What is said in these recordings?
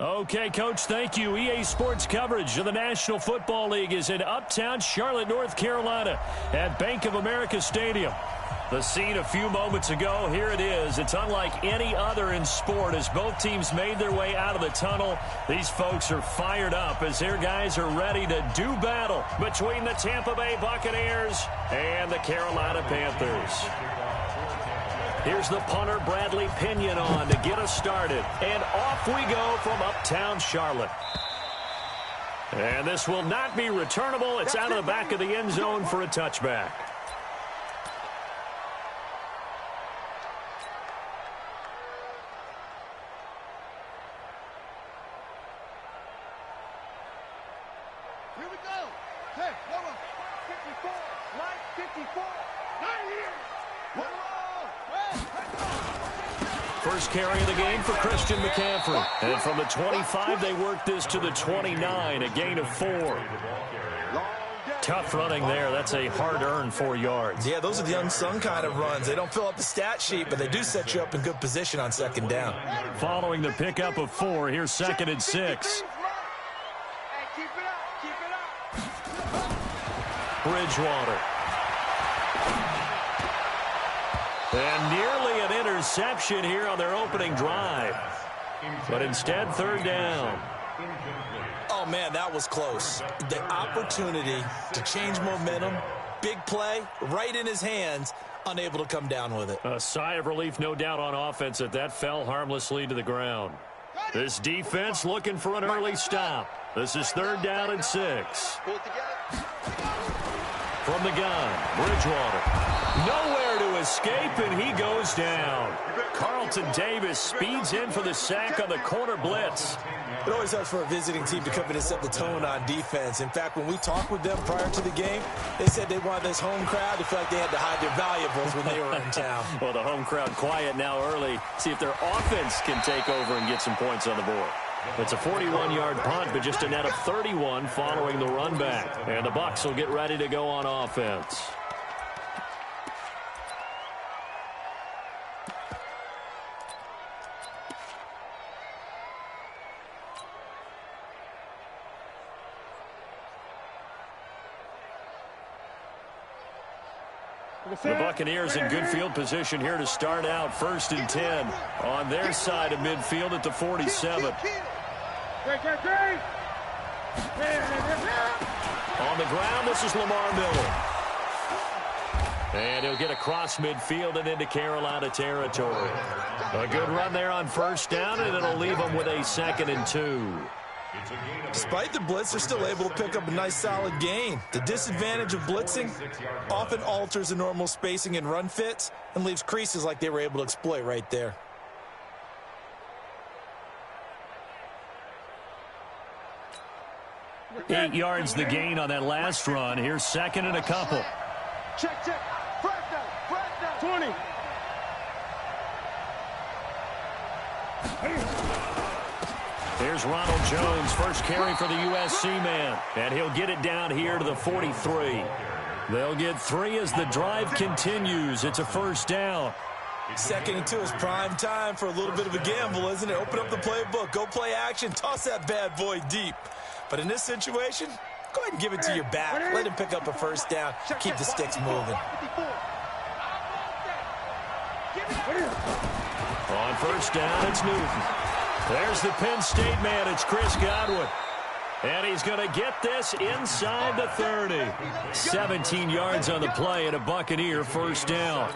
Okay, Coach, thank you. EA Sports coverage of the National Football League is in uptown Charlotte, North Carolina at Bank of America Stadium. The scene a few moments ago, here it is. It's unlike any other in sport as both teams made their way out of the tunnel. These folks are fired up as their guys are ready to do battle between the Tampa Bay Buccaneers and the Carolina Panthers. Here's the punter, Bradley Pinion, on to get us started. And off we go from uptown Charlotte. And this will not be returnable. It's out of the back of the end zone for a touchback. Here we go. Hey, hold on. 54, line 54. Not here. First carry of the game for Christian McCaffrey. And from the 25, they work this to the 29, a gain of 4. Tough running there. That's a hard-earned 4 yards. Yeah, those are the unsung kind of runs. They don't fill up the stat sheet, but they do set you up in good position on second down. Following the pickup of 4, here's 2nd and 6. Bridgewater. And nearly an interception here on their opening drive. But instead, 3rd down. Oh, man, that was close. The opportunity to change momentum, big play, right in his hands, unable to come down with it. A sigh of relief, no doubt, on offense that fell harmlessly to the ground. This defense looking for an early stop. This is 3rd down and 6. From the gun, Bridgewater. Nowhere to escape, and he goes down. Carlton Davis speeds in for the sack on the corner blitz. It always helps for a visiting team to come in and set the tone on defense. In fact, when we talked with them prior to the game, they said they wanted this home crowd to feel like they had to hide their valuables when they were in town. Well, the home crowd quiet now early. See if their offense can take over and get some points on the board. It's a 41-yard punt, but just a net of 31 following the run back. And the Bucs will get ready to go on offense. The Buccaneers in good field position here to start out. 1st and 10 on their side of midfield at the 47. On the ground, this is Lamar Miller. And he'll get across midfield and into Carolina territory. A good run there on 1st down, and it'll leave them with a 2nd and 2. Despite the blitz, they're still able to pick up a nice solid gain. The disadvantage of blitzing often alters the normal spacing and run fits and leaves creases like they were able to exploit right there. Eight yards the gain on that last run. Here's 2nd and a couple. Check. First down. 20. Here's Ronald Jones, first carry for the USC man. And he'll get it down here to the 43. They'll get 3 as the drive continues. It's a 1st down. 2nd and 2 is prime time for a little bit of a gamble, isn't it? Open up the playbook, go play action, toss that bad boy deep. But in this situation, go ahead and give it to your back. Let him pick up a 1st down. Keep the sticks moving. On 1st down, it's Newton. There's the Penn State man. It's Chris Godwin. And he's going to get this inside the 30. 17 yards on the play and a Buccaneer 1st down.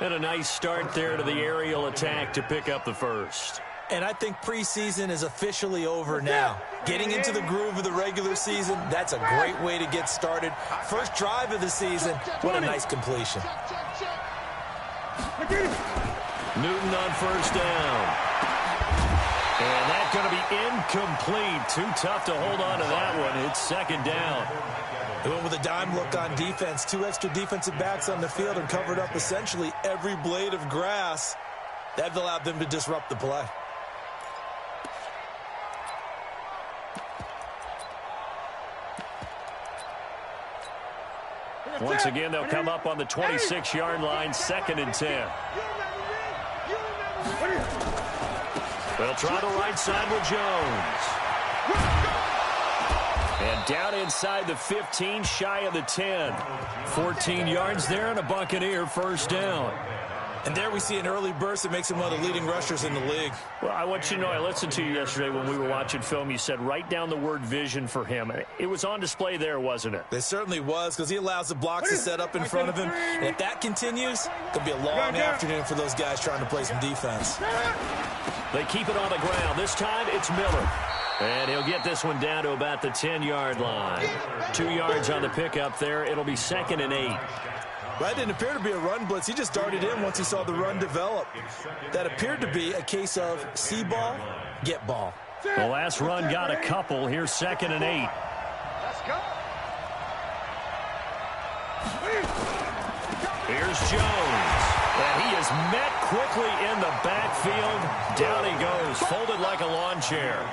And a nice start there to the aerial attack to pick up the 1st. And I think preseason is officially over now. Getting into the groove of the regular season, that's a great way to get started. First drive of the season, what a nice completion. Newton on 1st down. And that's going to be incomplete. Too tough to hold on to that one. It's 2nd down. They went with a dime look on defense. 2 extra defensive backs on the field and covered up essentially every blade of grass. That allowed them to disrupt the play. Once again, they'll come up on the 26-yard line, 2nd and 10. They'll try the right side with Jones. And down inside the 15, shy of the 10. 14 yards there and a Buccaneer first down. And there we see an early burst that makes him one of the leading rushers in the league. Well, I want you to know, I listened to you yesterday when we were watching film. You said write down the word vision for him. It was on display there, wasn't it? It certainly was, because he allows the blocks to set up in front of him. And if that continues, it's going to be a long afternoon for those guys trying to play some defense. They keep it on the ground. This time it's Miller. And he'll get this one down to about the 10-yard line. 2 yards on the pickup there. It'll be 2nd and 8. That didn't appear to be a run blitz. He just darted in once he saw the run develop. That appeared to be a case of see ball, get ball. The last run got a couple. Here's 2nd and 8. Let's go. Here's Jones. And he is met quickly in the backfield. Down he goes, folded like a lawn chair.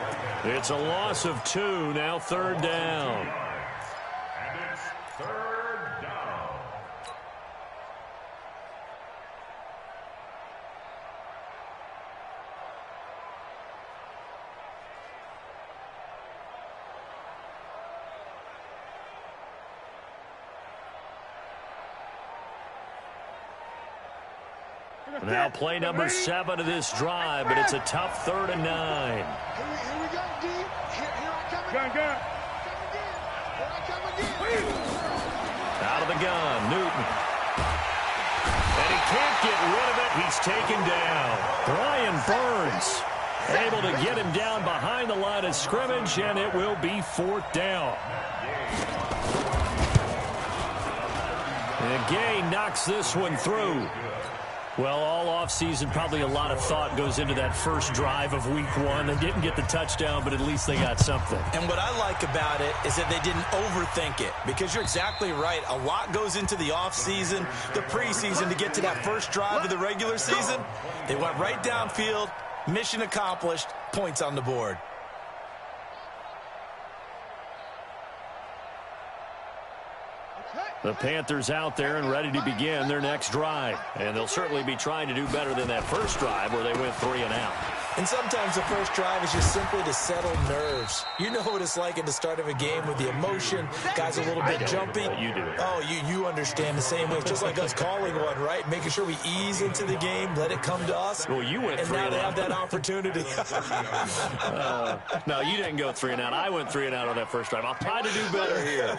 It's a loss of 2, now 3rd down. And it's 3rd down. Now play number 7 of this drive, but it's a tough 3rd and 9. Here we go, D. Here I come again. Here I come again. Out of the gun, Newton. And he can't get rid of it. He's taken down. Brian Burns able to get him down behind the line of scrimmage, and it will be 4th down. And Gay knocks this one through. Well, all offseason, probably a lot of thought goes into that first drive of week 1. They didn't get the touchdown, but at least they got something. And what I like about it is that they didn't overthink it, because you're exactly right. A lot goes into the offseason, the preseason, to get to that first drive of the regular season. They went right downfield, mission accomplished, points on the board. The Panthers out there and ready to begin their next drive. And they'll certainly be trying to do better than that first drive where they went 3 and out. And sometimes the first drive is just simply to settle nerves. You know what it's like at the start of a game with the emotion. Guys a little bit jumpy. You do. Oh, you understand the same way. It's just like us calling one, right? Making sure we ease into the game, let it come to us. Well, you went 3 and and now out. they have that opportunity. No, you didn't go 3 and out. I went 3 and out on that first drive. I'll try to do better here.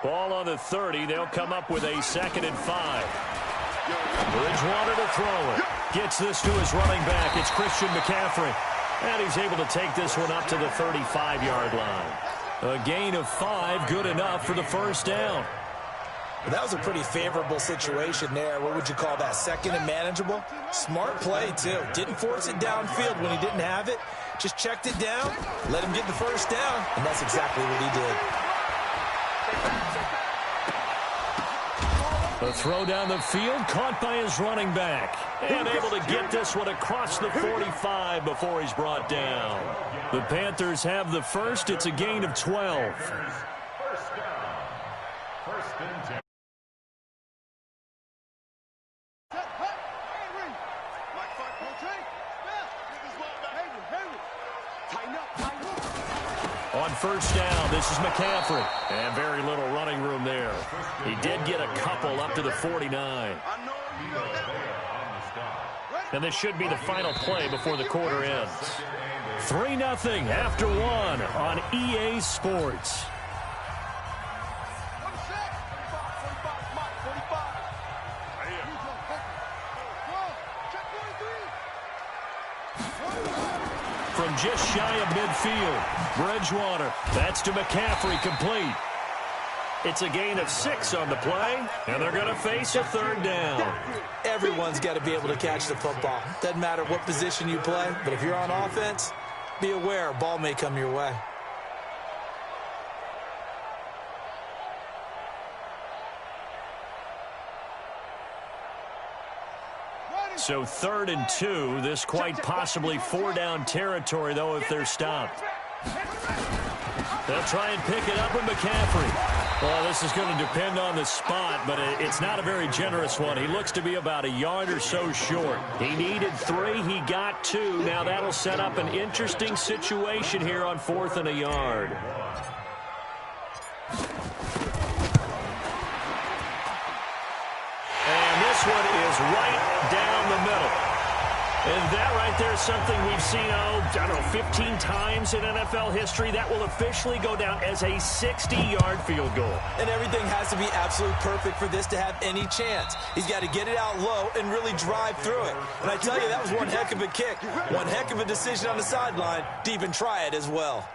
Ball on the 30. They'll come up with a 2nd and 5. Bridgewater to throw it. Gets this to his running back. It's Christian McCaffrey. And he's able to take this one up to the 35-yard line. A gain of 5, good enough for the first down. Well, that was a pretty favorable situation there. What would you call that? 2nd and manageable? Smart play, too. Didn't force it downfield when he didn't have it. Just checked it down, let him get the first down, and that's exactly what he did. The throw down the field, caught by his running back. And able to get this one across the 45 before he's brought down. The Panthers have the first. It's a gain of 12. First down. 1st and 10. On first down, this is McCaffrey. And very little running room there. He did get a couple up to the 49. And this should be the final play before the quarter ends. 3-0 after 1 on EA Sports. From just shy of midfield, Bridgewater. That's to McCaffrey, complete. It's a gain of 6 on the play, and they're going to face a 3rd down. Everyone's got to be able to catch the football. Doesn't matter what position you play, but if you're on offense, be aware a ball may come your way. So 3rd and 2. This quite possibly 4-down territory, though, if they're stopped. They'll try and pick it up with McCaffrey. Well, this is going to depend on the spot, but it's not a very generous one. He looks to be about a yard or so short. He needed 3. He got 2. Now that'll set up an interesting situation here on 4th and a yard. And this one is right down the middle. And that right there is something we've seen, I don't know, 15 times in NFL history. That will officially go down as a 60-yard field goal. And everything has to be absolutely perfect for this to have any chance. He's got to get it out low and really drive through it. And I tell you, that was one heck of a kick. One heck of a decision on the sideline to even try it as well.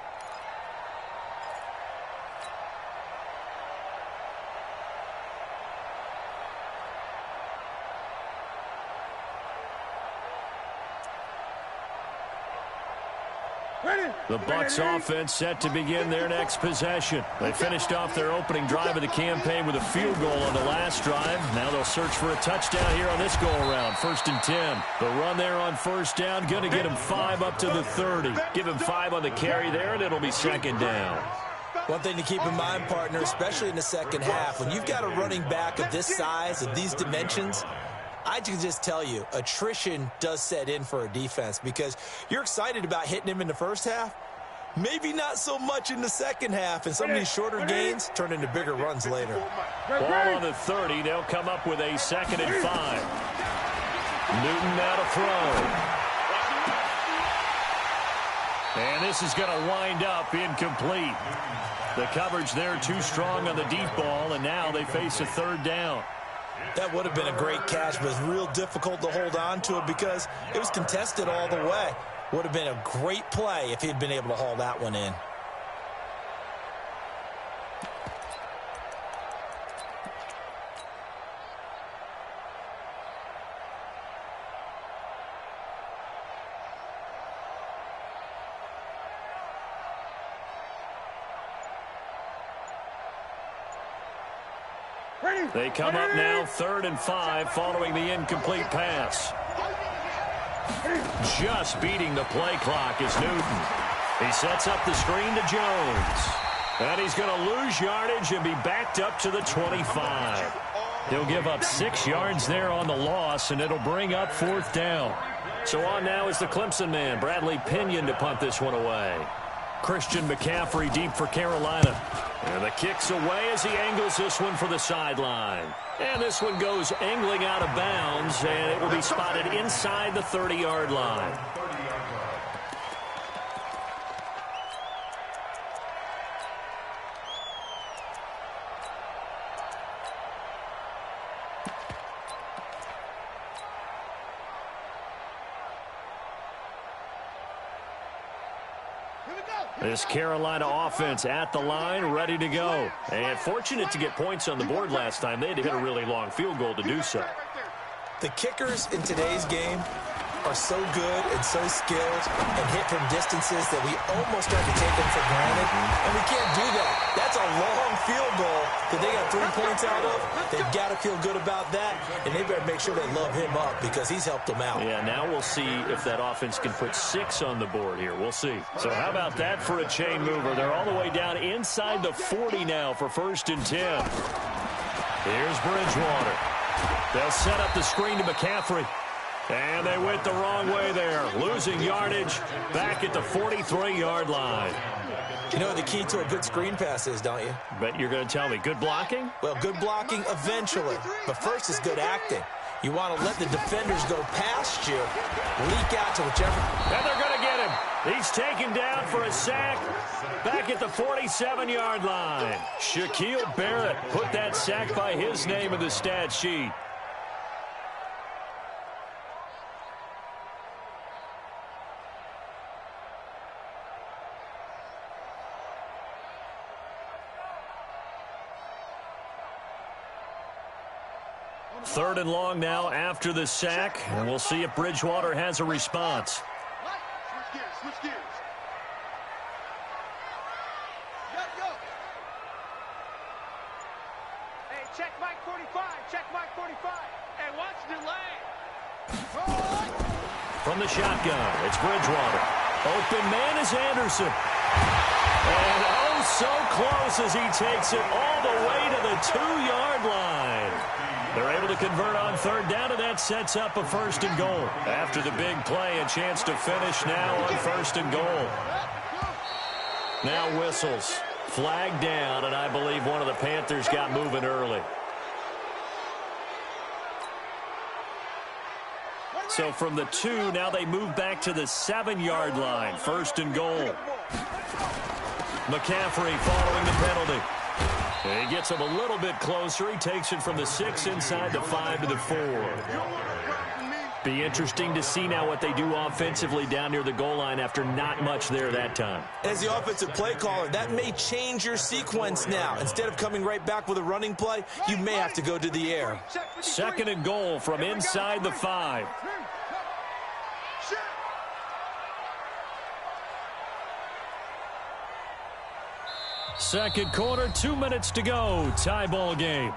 The Bucs offense set to begin their next possession. They finished off their opening drive of the campaign with a field goal on the last drive. Now they'll search for a touchdown here on this go-around. 1st and 10. The run there on 1st down, going to get him 5 up to the 30. Give him 5 on the carry there, and it'll be 2nd down. One thing to keep in mind, partner, especially in the second half, when you've got a running back of this size, of these dimensions, I can just tell you, attrition does set in for a defense because you're excited about hitting him in the first half. Maybe not so much in the second half, and some of these shorter gains turn into bigger runs later. Ball on the 30. They'll come up with a 2nd and 5. Newton now to throw. And this is going to wind up incomplete. The coverage there too strong on the deep ball, and now they face a 3rd down. That would have been a great catch, but it's real difficult to hold on to it because it was contested all the way. Would have been a great play if he'd been able to haul that one in. They come up now 3rd and 5 following the incomplete pass. Just beating the play clock is Newton. He sets up the screen to Jones. And he's going to lose yardage and be backed up to the 25. He'll give up 6 yards there on the loss, and it'll bring up 4th down. So on now is the Clemson man, Bradley Pinion, to punt this one away. Christian McCaffrey deep for Carolina. And the kick's away as he angles this one for the sideline. And this one goes angling out of bounds, and it will be spotted inside the 30-yard line. This Carolina offense at the line, ready to go. And fortunate to get points on the board last time. They had to hit a really long field goal to do so. The kickers in today's game are so good and so skilled and hit from distances that we almost start to take them for granted. And we can't do that. That's a long field goal that they got 3 points out of. They've got to feel good about that, and they better make sure they love him up because he's helped them out. Yeah, now we'll see if that offense can put 6 on the board here. We'll see. So how about that for a chain mover? They're all the way down inside the 40 now for 1st and 10. Here's Bridgewater. They'll set up the screen to McCaffrey. And they went the wrong way there, losing yardage back at the 43-yard line. You know what the key to a good screen pass is, don't you? Bet you're going to tell me. Good blocking? Well, good blocking eventually. But first is good acting. You want to let the defenders go past you, leak out to whichever. And they're going to get him. He's taken down for a sack back at the 47-yard line. Shaquille Barrett put that sack by his name in the stat sheet. Third and long now after the sack, and we'll see if Bridgewater has a response. Switch gears. Go. Hey, check Mike 45. Hey, watch the lane. From the shotgun, it's Bridgewater. Open man is Anderson. And oh, so close as he takes it all the way to the 2-yard line. They're able to convert on third down, and that sets up a first and goal. After the big play, a chance to finish now on first and goal. Now whistles. Flag down, and I believe one of the Panthers got moving early. So from the 2, now they move back to the 7-yard line. First and goal. McCaffrey following the penalty. He gets him a little bit closer. He takes it from the 6 inside the 5 to the 4. Be interesting to see now what they do offensively down near the goal line after not much there that time. As the offensive play caller, that may change your sequence now. Instead of coming right back with a running play, you may have to go to the air. Second and goal from inside the 5. Second quarter, 2 minutes to go. Tie ball game.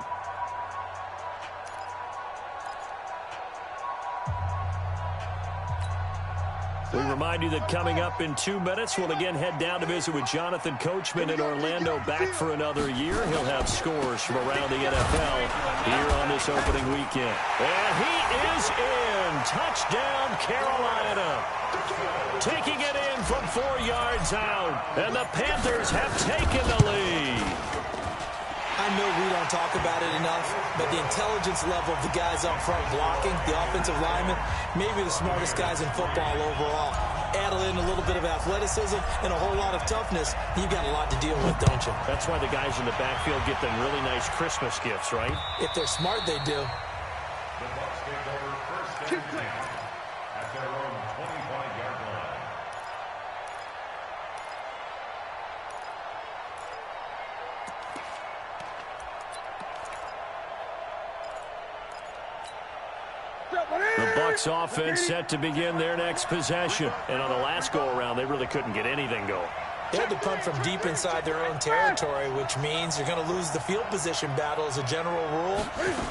We remind you that coming up in 2 minutes, we'll again head down to visit with Jonathan Coachman in Orlando, back for another year. He'll have scores from around the NFL here on this opening weekend. And he is in. Touchdown, Carolina. Taking it in from 4 yards out. And the Panthers have taken the lead. I know we don't talk about it enough, but the intelligence level of the guys up front blocking, the offensive linemen, maybe the smartest guys in football overall. Add in a little bit of athleticism and a whole lot of toughness, you've got a lot to deal with, don't you? That's why the guys in the backfield get them really nice Christmas gifts, right? If they're smart, they do. The Bucs take over first and 10 at their own 25-yard line. The Bucs offense set to begin their next possession. And on the last go-around, they really couldn't get anything going. They had to punt from deep inside their own territory, which means you're going to lose the field position battle as a general rule.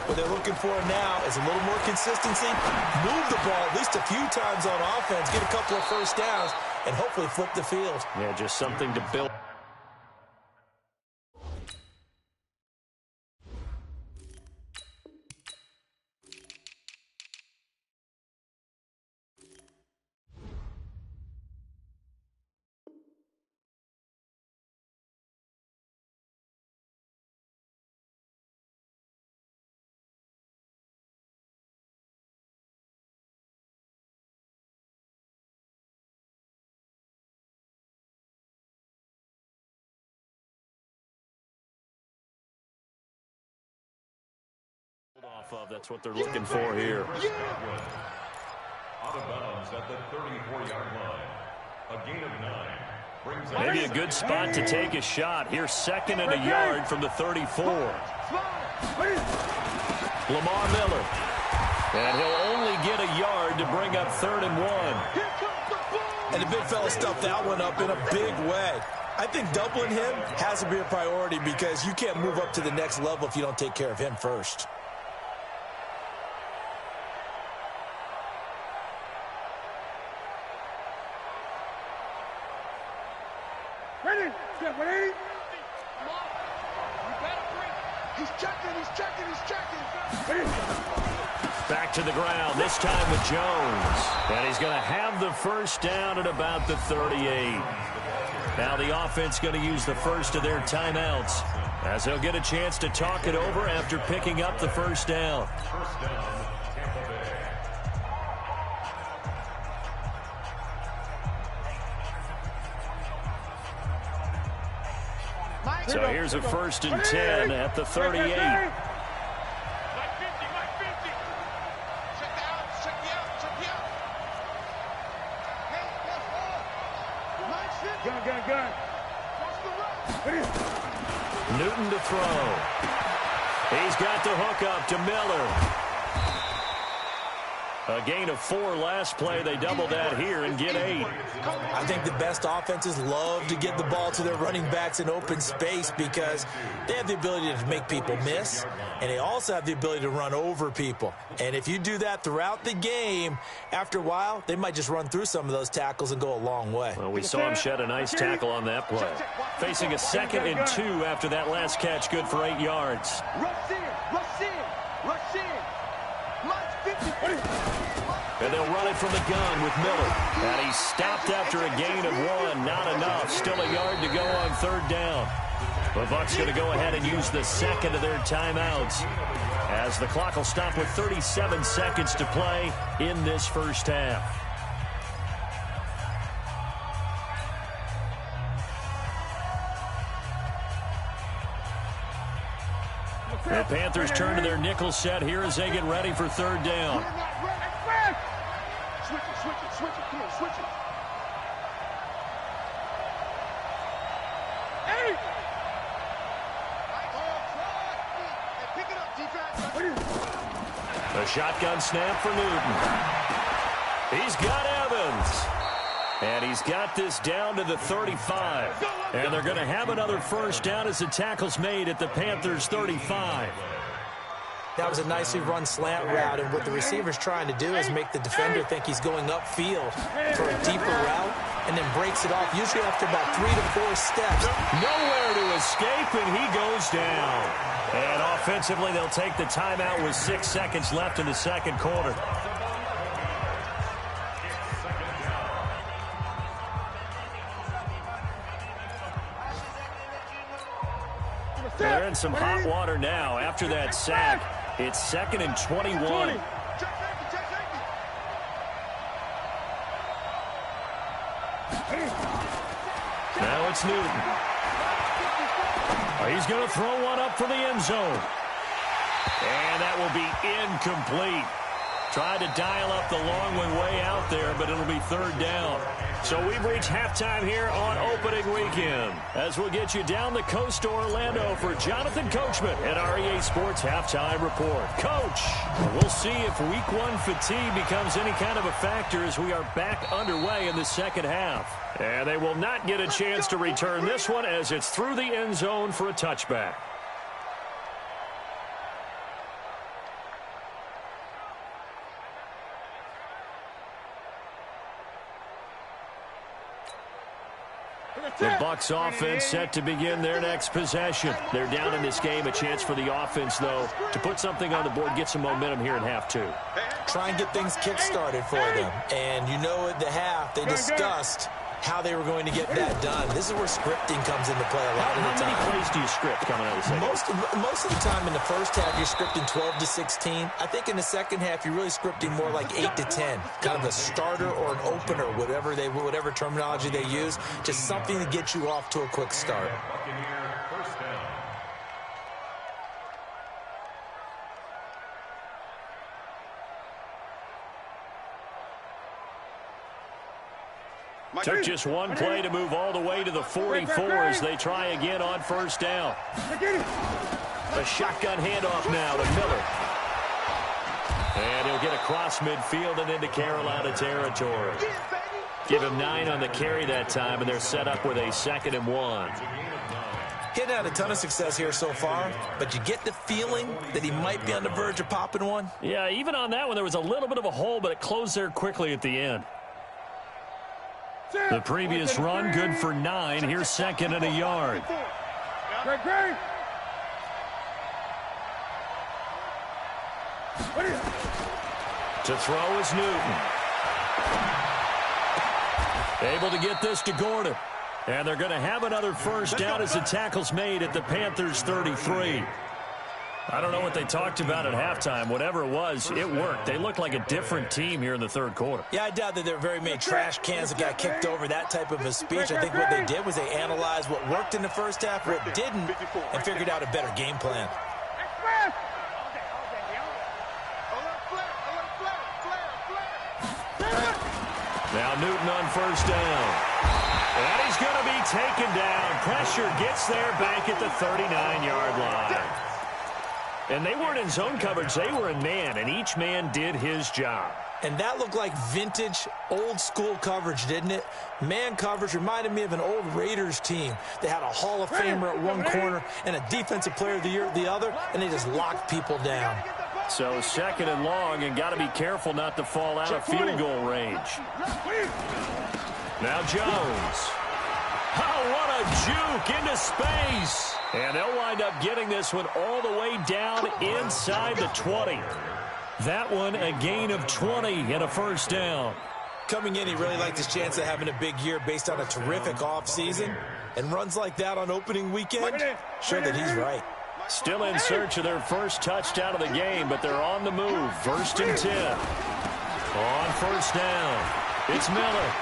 What they're looking for now is a little more consistency, move the ball at least a few times on offense, get a couple of first downs, and hopefully flip the field. Yeah, just something to build. Off of. That's what they're looking for here. Out of bounds at the 34-yard line. A gain of 9. Brings Maybe a good spot to take a shot. Here's second and a yard from the 34. Lamar Miller. And he'll only get a yard to bring up 3rd and 1. And the big fella stuffed that one up in a big way. I think doubling him has to be a priority because you can't move up to the next level if you don't take care of him first. Ready? Get ready. He's checking. Back to the ground, this time with Jones. And he's going to have the first down at about the 38. Now the offense going to use the first of their timeouts as they'll get a chance to talk it over after picking up the first down. First down, Tampa Bay. So here's a 1st and 10 at the 38. Gun. Newton to throw. He's got the hook up to Miller. A gain of 4 last play. They double that here and get 8. I think the best offenses love to get the ball to their running backs in open space because they have the ability to make people miss, and they also have the ability to run over people. And if you do that throughout the game, after a while, they might just run through some of those tackles and go a long way. Well, we saw him shed a nice tackle on that play. Facing a 2nd and 2 after that last catch, good for 8 yards. Rush in, rush in, rush in. Lunch 50. And they'll run it from the gun with Miller. And he's stopped after a gain of 1. Not enough. Still a yard to go on 3rd down. The Bucs going to go ahead and use the 2nd of their timeouts, as the clock will stop with 37 seconds to play in this first half. The Panthers turn to their nickel set here as they get ready for 3rd down. Switch it, switch it, switch it. Come on, switch it. Hey! Pick it up, defense. A shotgun snap for Newton. He's got Evans. And he's got this down to the 35. And they're going to have another 1st down as the tackle's made at the Panthers' 35. That was a nicely run slant route, and what the receiver's trying to do is make the defender think he's going upfield for a deeper route, and then breaks it off, usually after about 3 to 4 steps. Nowhere to escape, and he goes down. And offensively, they'll take the timeout with 6 seconds left in the 2nd quarter. They're in some hot water now after that sack. It's 2nd and 21. Now it's Newton. He's going to throw one up for the end zone. And that will be incomplete. Tried to dial up the long one way out there, but it'll be 3rd down. So we've reached halftime here on opening weekend, as we'll get you down the coast to Orlando for Jonathan Coachman at our EA Sports Halftime Report. Coach, we'll see if Week 1 fatigue becomes any kind of a factor as we are back underway in the 2nd half. And they will not get a chance to return this one as it's through the end zone for a touchback. The Bucs offense set to begin their next possession. They're down in this game. A chance for the offense, though, to put something on the board, get some momentum here in half 2. Try and get things kick-started for them. And you know at the half, they discussed how they were going to get that done. This is where scripting comes into play a lot of the time. How many plays do you script coming out of the second? Most of the time in the first half, you're scripting 12 to 16. I think in the second half, you're really scripting more like 8 to 10. Kind of a starter or an opener, whatever terminology they use. Just something to get you off to a quick start. Took just one play to move all the way to the 44 as they try again on 1st down. A shotgun handoff now to Miller. And he'll get across midfield and into Carolina territory. Give him 9 on the carry that time, and they're set up with a 2nd and 1. He hadn't had a ton of success here so far, but you get the feeling that he might be on the verge of popping one. Yeah, even on that one, there was a little bit of a hole, but it closed there quickly at the end. The previous run, good for 9. Here's 2nd and a yard. To throw is Newton. Able to get this to Gordon. And they're going to have another 1st down as the tackle's made at the Panthers' 33. I don't know what they talked about at halftime. Whatever it was, it worked. They looked like a different team here in the 3rd quarter. Yeah, I doubt that there were very many trash cans that got kicked over, that type of a speech. I think what they did was they analyzed what worked in the first half, what didn't, and figured out a better game plan. Now Newton on 1st down. And he's going to be taken down. Pressure gets there back at the 39-yard line. And they weren't in zone coverage. They were in man, and each man did his job. And that looked like vintage, old-school coverage, didn't it? Man coverage reminded me of an old Raiders team. They had a Hall of Famer at one corner and a Defensive Player of the Year at the other, and they just locked people down. So 2nd and long, and got to be careful not to fall out of field goal range. Now Jones. Oh, what a juke into space. And they'll wind up getting this one all the way down inside the 20. That one a gain of 20 and a first down. Coming in, he really liked his chance of having a big year based on a terrific offseason. And runs like that on opening weekend, sure that he's right. Still in search of their first touchdown of the game, but they're on the move. 1st and 10. On first down, it's Miller.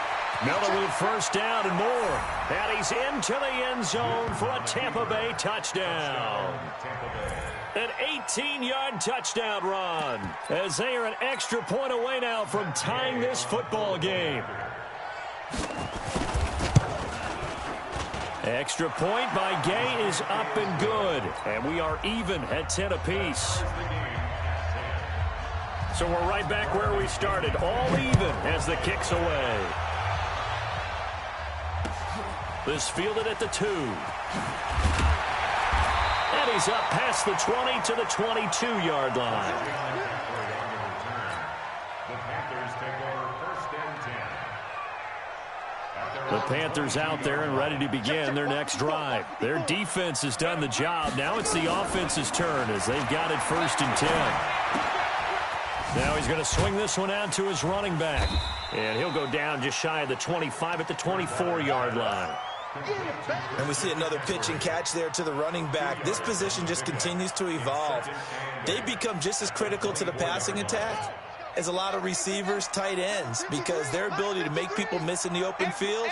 Miller with first down and more. And he's into the end zone for a Tampa Bay touchdown. An 18-yard touchdown run, as they are an extra point away now from tying this football game. Extra point by Gay is up and good, and we are even at 10 apiece. So we're right back where we started, all even as the kick's away. This fielded at the 2. And he's up past the 20 to the 22-yard line. The Panthers out there and ready to begin their next drive. Their defense has done the job. Now it's the offense's turn as they've got it 1st and 10. Now he's going to swing this one out to his running back. And he'll go down just shy of the 25 at the 24-yard line. And we see another pitch and catch there to the running back. This position just continues to evolve. They become just as critical to the passing attack as a lot of receivers, tight ends, because their ability to make people miss in the open field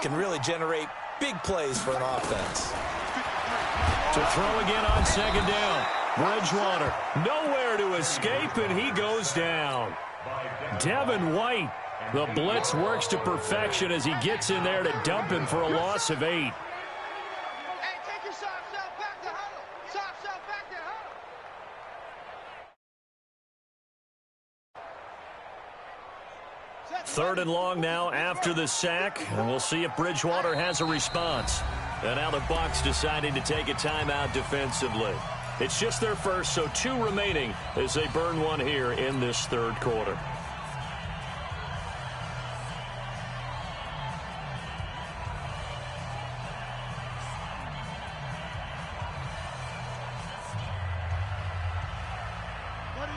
can really generate big plays for an offense. To throw again on 2nd down. Bridgewater nowhere to escape, and he goes down. Devin White. The blitz works to perfection as he gets in there to dump him for a loss of 8. Hey, take your socks out back to huddle. Socks out back to huddle. 3rd and long now after the sack, and we'll see if Bridgewater has a response. And now the Bucs deciding to take a timeout defensively. It's just their first, so 2 remaining as they burn one here in this 3rd quarter.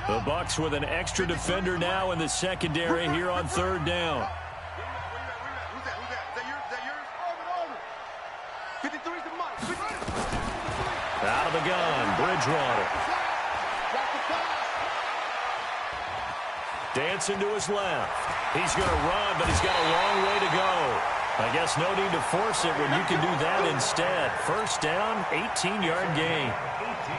The Bucs with an extra defender now in the secondary here on 3rd down. Who's that? Is that yours? Over. 53's the mic. Out of the gun, Bridgewater. Dancing to his left. He's going to run, but he's got a long way to go. I guess no need to force it when you can do that instead. 1st down, 18-yard gain.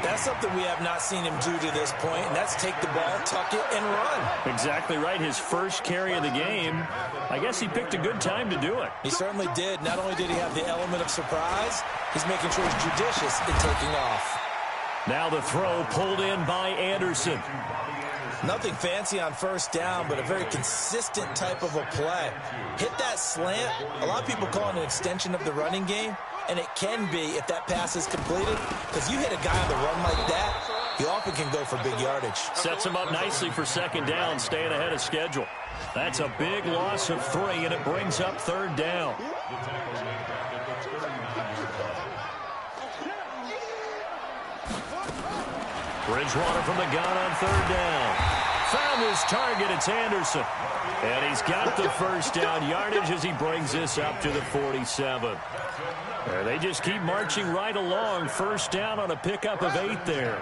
That's something we have not seen him do to this point, and that's take the ball, tuck it, and run. Exactly right. His first carry of the game. I guess he picked a good time to do it. He certainly did. Not only did he have the element of surprise, he's making sure he's judicious in taking off. Now the throw pulled in by Anderson. Nothing fancy on 1st down, but a very consistent type of a play. Hit that slant. A lot of people call it an extension of the running game, and it can be if that pass is completed, because you hit a guy on the run like that, he often can go for big yardage. Sets him up nicely for 2nd down, staying ahead of schedule. That's a big loss of 3, and it brings up 3rd down. Bridgewater from the gun on 3rd down. Found his target, it's Anderson. And he's got the 1st down yardage as he brings this up to the 47. They just keep marching right along. 1st down on a pickup of 8 there.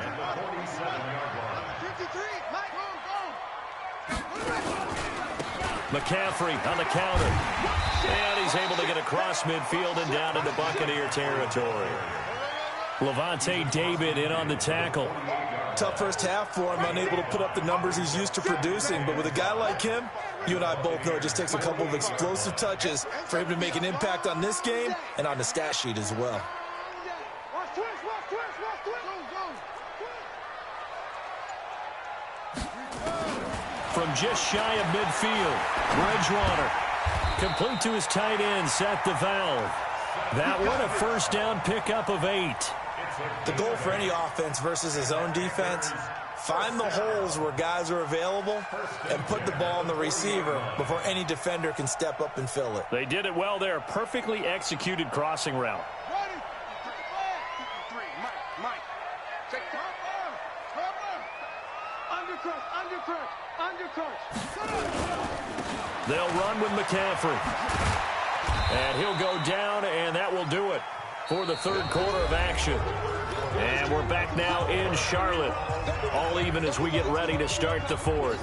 McCaffrey on the counter. And he's able to get across midfield and down into Buccaneer territory. Levante David in on the tackle. Tough first half for him, unable to put up the numbers he's used to producing. But with a guy like him, you and I both know it just takes a couple of explosive touches for him to make an impact on this game and on the stat sheet as well. from just shy of midfield. Bridgewater, complete to his tight end, Seth DeValve. That one a first down pickup of 8. The goal for any offense versus his own defense, find the holes where guys are available and put the ball on the receiver before any defender can step up and fill it. They did it well there. Perfectly executed crossing route. They'll run with McCaffrey. And he'll go down, and that will do it for the third quarter of action. And we're back now in Charlotte. All even as we get ready to start the fourth.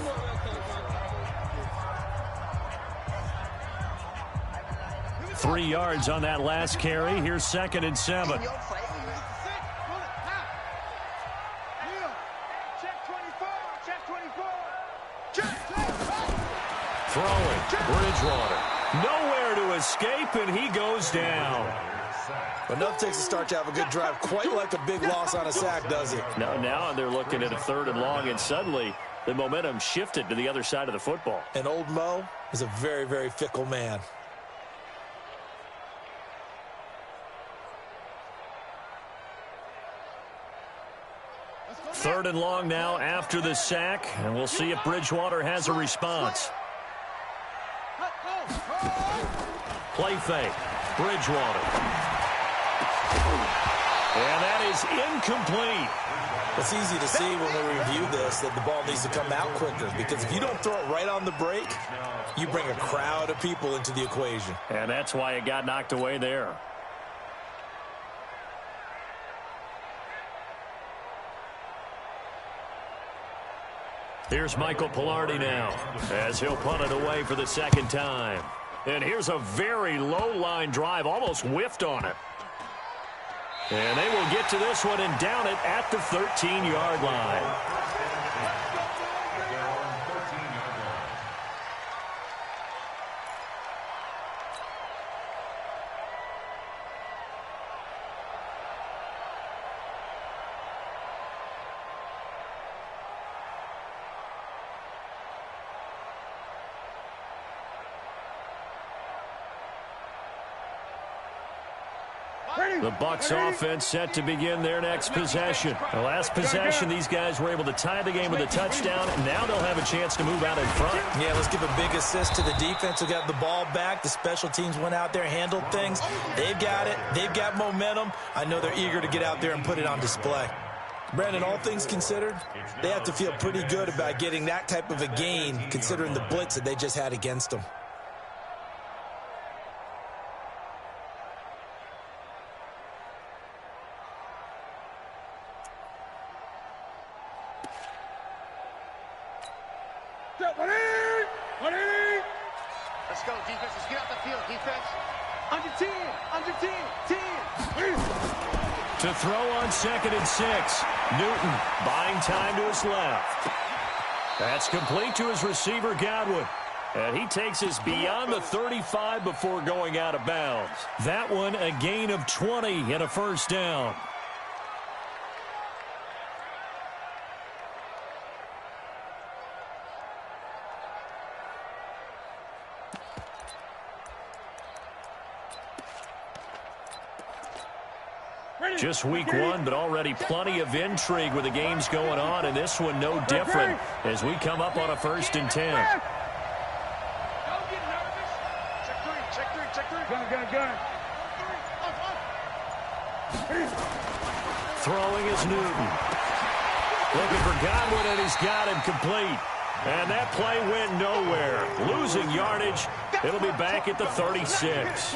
Three yards on that last carry. Here's 2nd and 7. Throwing, Bridgewater. Nowhere to escape, and he goes down. Enough takes a start to have a good drive. Quite like a big loss on a sack, does it? Now they're looking at a 3rd and long, and suddenly the momentum shifted to the other side of the football. And old Mo is a very, very fickle man. Third and long now after the sack, and we'll see if Bridgewater has a response. Play fake. Bridgewater. And that is incomplete. It's easy to see when we review this that the ball needs to come out quicker, because if you don't throw it right on the break, you bring a crowd of people into the equation. And that's why it got knocked away there. Here's Michael Pilardi now as he'll punt it away for the 2nd time. And here's a very low line drive, almost whiffed on it. And they will get to this one and down it at the 13-yard line. The Bucs offense set to begin their next possession. The last possession, these guys were able to tie the game with a touchdown, and now they'll have a chance to move out in front. Yeah, let's give a big assist to the defense who got the ball back. The special teams went out there, handled things. They've got it. They've got momentum. I know they're eager to get out there and put it on display. Brandon, all things considered, they have to feel pretty good about getting that type of a gain, considering the blitz that they just had against them. Let's go, defense. Let's get out the field, defense. Under 10, under 10, 10. To throw on 2nd and 6. Newton buying time to his left. That's complete to his receiver, Godwin. And he takes us beyond the 35 before going out of bounds. That one a gain of 20 and a first down. Just week 1, but already plenty of intrigue with the games going on, and this one no different as we come up on a 1st and 10. Don't get nervous. Check three. Gun. Throwing is Newton. Looking for Godwin, and he's got him complete. And that play went nowhere. Losing yardage. It'll be back at the 36.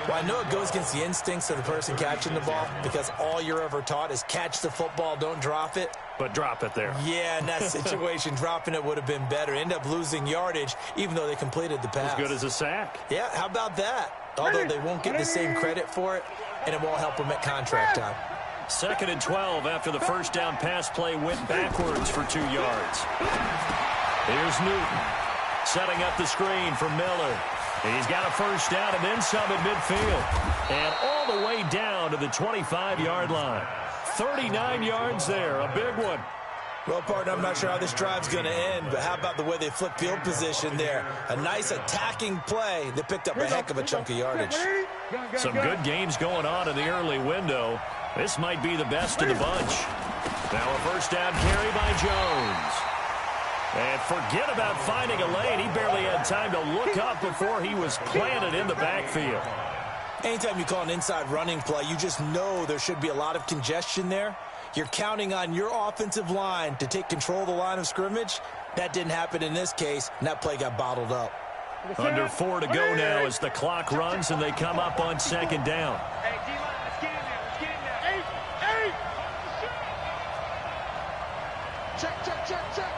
Well, I know it goes against the instincts of the person catching the ball, because all you're ever taught is catch the football, don't drop it. But drop it there. Yeah, in that situation, dropping it would have been better. End up losing yardage, even though they completed the pass. As good as a sack. Yeah, how about that? Although they won't get the same credit for it, and it won't help them at contract time. 2nd and 12 after the first down pass play went backwards for 2 yards. Here's Newton setting up the screen for Miller. He's got a first down and then some at midfield. And all the way down to the 25-yard line. 39 yards there, a big one. Well, partner, I'm not sure how this drive's going to end, but how about the way they flip field position there? A nice attacking play that picked up a heck of a chunk of yardage. Some good games going on in the early window. This might be the best of the bunch. Now a first down carry by Jones. And forget about finding a lane. He barely had time to look up before he was planted in the backfield. Anytime you call an inside running play, you just know there should be a lot of congestion there. You're counting on your offensive line to take control of the line of scrimmage. That didn't happen in this case, and that play got bottled up. Under 4 to go now as the clock runs and they come up on second down. Hey, D-line, let's get in there. Let's get in there. Hey! Check, check, check, check.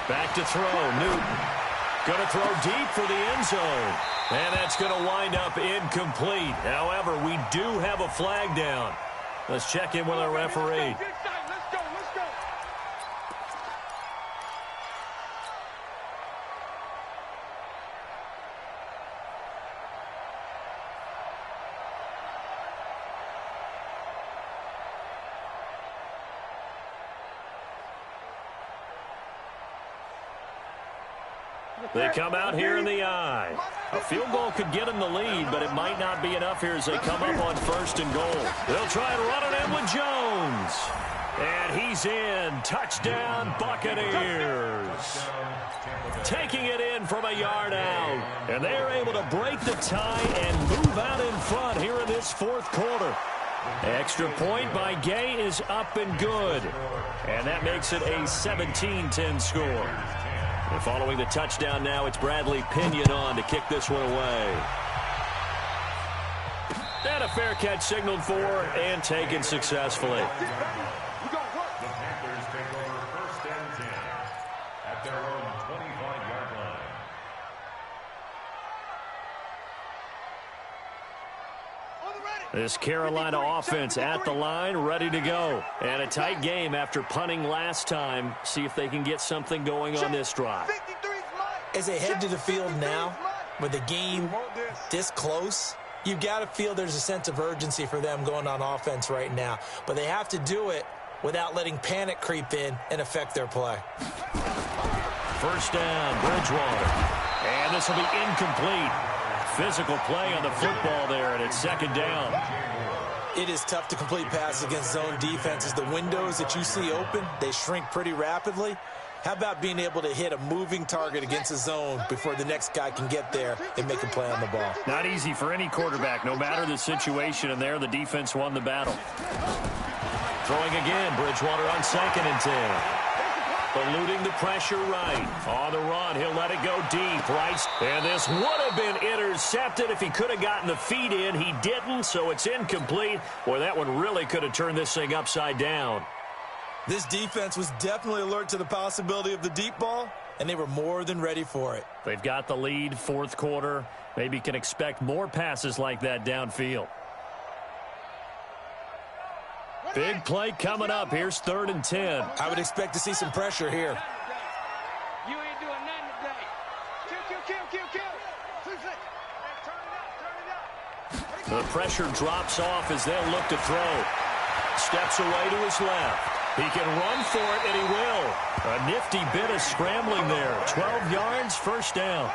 Back to throw, Newton. Going to throw deep for the end zone. And that's going to wind up incomplete. However, we do have a flag down. Let's check in with our referee. Let's go, let's go. They come out here in the I. A field goal could get them the lead, but it might not be enough here as they come up on 1st and goal. They'll try and run it in with Jones. And he's in. Touchdown, Buccaneers. Taking it in from a yard out. And they're able to break the tie and move out in front here in this 4th quarter. Extra point by Gay is up and good. And that makes it a 17-10 score. And following the touchdown now, it's Bradley Pinion on to kick this one away. And a fair catch signaled for and taken successfully. The Panthers take over 1st and 10 at their own 25-yard line. This Carolina offense at the line, ready to go. And a tight game after punting last time. See if they can get something going on this drive. As they head to the field now, with the game this close, you've got to feel there's a sense of urgency for them going on offense right now. But they have to do it without letting panic creep in and affect their play. First down, Bridgewater. And this will be incomplete. Physical play on the football there, and it's 2nd down. It is tough to complete passes against zone defenses. The windows that you see open, they shrink pretty rapidly. How about being able to hit a moving target against a zone before the next guy can get there and make a play on the ball? Not easy for any quarterback, no matter the situation, and there the defense won the battle. Throwing again, Bridgewater on 2nd and 10. Eluding the pressure right. On the run, he'll let it go deep, right? And this would have been intercepted if he could have gotten the feet in. He didn't, so it's incomplete. Boy, that one really could have turned this thing upside down. This defense was definitely alert to the possibility of the deep ball, and they were more than ready for it. They've got the lead, 4th quarter. Maybe can expect more passes like that downfield. Big play coming up. Here's 3rd and 10. I would expect to see some pressure here. You ain't doing nothing today. Kill. Turn it up. The pressure drops off as they'll look to throw. Steps away to his left. He can run for it, and he will. A nifty bit of scrambling there. 12 yards, 1st down.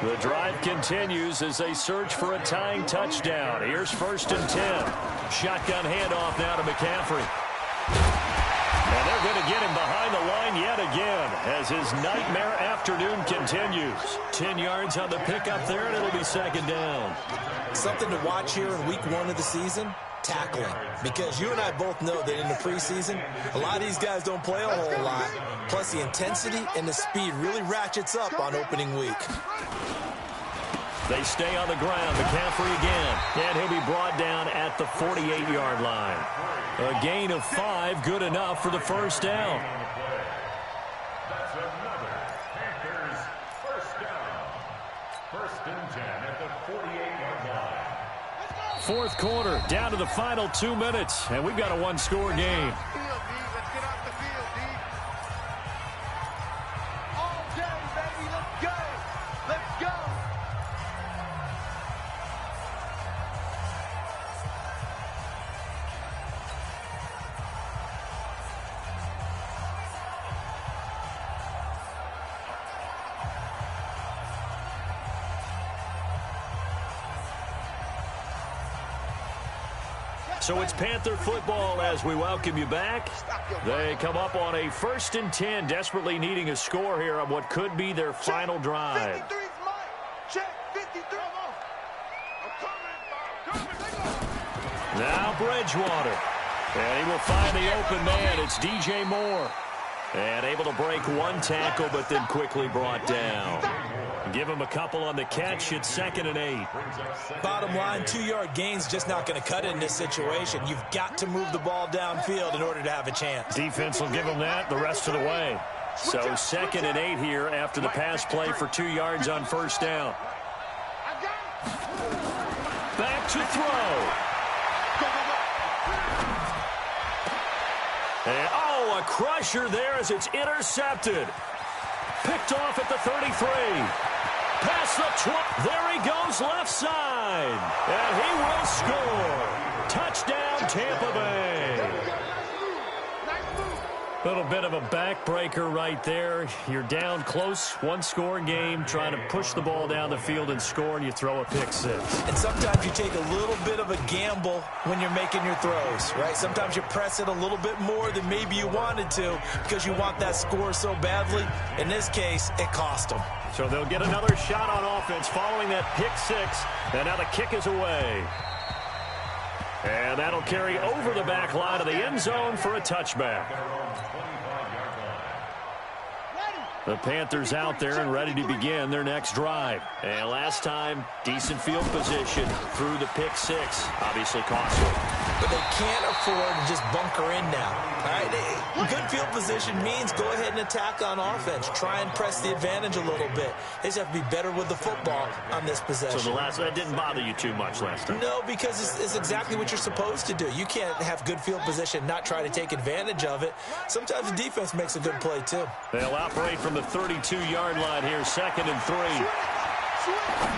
The drive continues as they search for a tying touchdown. Here's 1st and 10. Shotgun handoff now to McCaffrey. And they're going to get him behind the line yet again as his nightmare afternoon continues. 10 yards on the pickup there, and it'll be 2nd down. Something to watch here in week 1 of the season, tackling. Because you and I both know that in the preseason, a lot of these guys don't play a whole lot. Plus, the intensity and the speed really ratchets up on opening week. They stay on the ground. McCaffrey again. And he'll be brought down at the 48-yard line. A gain of 5, good enough for the 1st down. That's another Panthers 1st down. 1st and 10 at the 48-yard line. 4th quarter, down to the final 2 minutes. And we've got a 1-score game. Let's get off the field, D. All day, baby. Let's go. So it's Panther football as we welcome you back. They come up on a 1st and 10, desperately needing a score here on what could be their final drive. Now Bridgewater. And he will find the open man. It's DJ Moore. And able to break one tackle, but then quickly brought down. Give him a couple on the catch. It's 2nd and 8. Bottom line, 2-yard gain's just not going to cut it in this situation. You've got to move the ball downfield in order to have a chance. Defense will give him that the rest of the way. So 2nd and 8 here after the pass play for 2 yards on 1st down. Back to throw. And, a crusher there as it's intercepted. Picked off at the 33. Past the 20. There he goes left side. And he will score. Touchdown, Tampa Bay. Little bit of a backbreaker right there. You're down close, one-score game, trying to push the ball down the field and score, and you throw a pick six. And sometimes you take a little bit of a gamble when you're making your throws, right? Sometimes you press it a little bit more than maybe you wanted to because you want that score so badly. In this case, it cost them. So they'll get another shot on offense following that pick six, and now the kick is away. And that'll carry over the back line of the end zone for a touchback. The Panthers out there and ready to begin their next drive. And last time, decent field position through the pick six. Obviously costly. But they can't afford to just bunker in now. All right? Good field position means go ahead and attack on offense. Try and press the advantage a little bit. They just have to be better with the football on this possession. So that didn't bother you too much last time? No, because it's exactly what you're supposed to do. You can't have good field position, not try to take advantage of it. Sometimes the defense makes a good play, too. They'll operate from the 32-yard line here, 2nd and 3.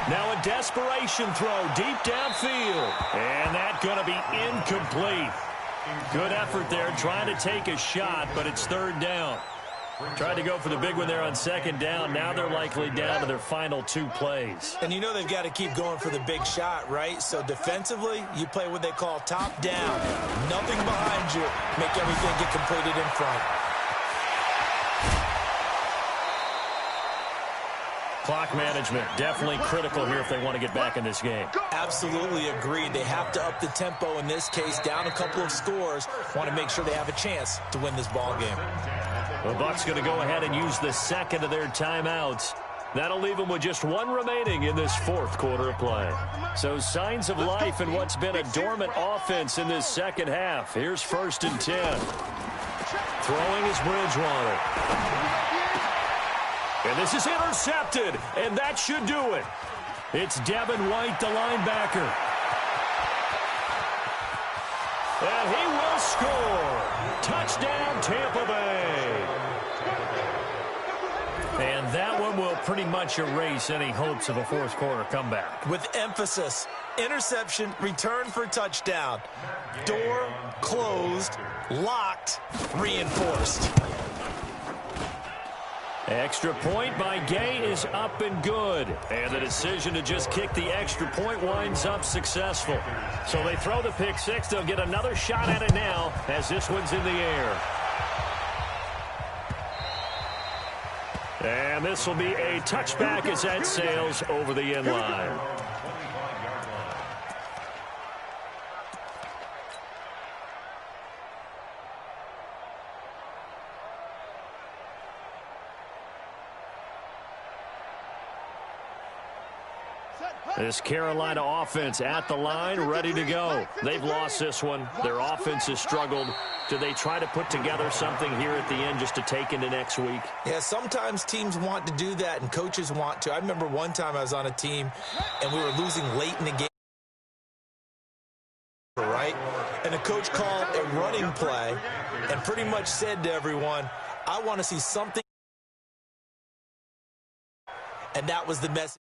Now a desperation throw deep downfield. And that's going to be incomplete. Good effort there trying to take a shot, but it's 3rd down. Tried to go for the big one there on 2nd down. Now they're likely down to their final 2 plays. And you know they've got to keep going for the big shot, right? So defensively, you play what they call top down. Nothing behind you. Make everything get completed in front. Clock management, definitely critical here if they want to get back in this game. Absolutely agreed. They have to up the tempo in this case, down a couple of scores. Want to make sure they have a chance to win this ball game. The Bucs going to go ahead and use the 2nd of their timeouts. That'll leave them with just 1 remaining in this 4th quarter of play. So signs of life in what's been a dormant offense in this 2nd half. Here's 1st and 10. Throwing is Bridgewater. And this is intercepted, and that should do it. It's Devin White, the linebacker. And he will score. Touchdown, Tampa Bay. And that one will pretty much erase any hopes of a 4th quarter comeback. With emphasis, interception, return for touchdown. Door closed, locked, reinforced. Extra point by Gay is up and good. And the decision to just kick the extra point winds up successful. So they throw the pick six. They'll get another shot at it now as this one's in the air. And this will be a touchback as that sails over the end line. This Carolina offense at the line, ready to go. They've lost this one. Their offense has struggled. Do they try to put together something here at the end just to take into next week? Yeah, sometimes teams want to do that and coaches want to. I remember one time I was on a team and we were losing late in the game, right? And the coach called a running play and pretty much said to everyone, I want to see something. And that was the message.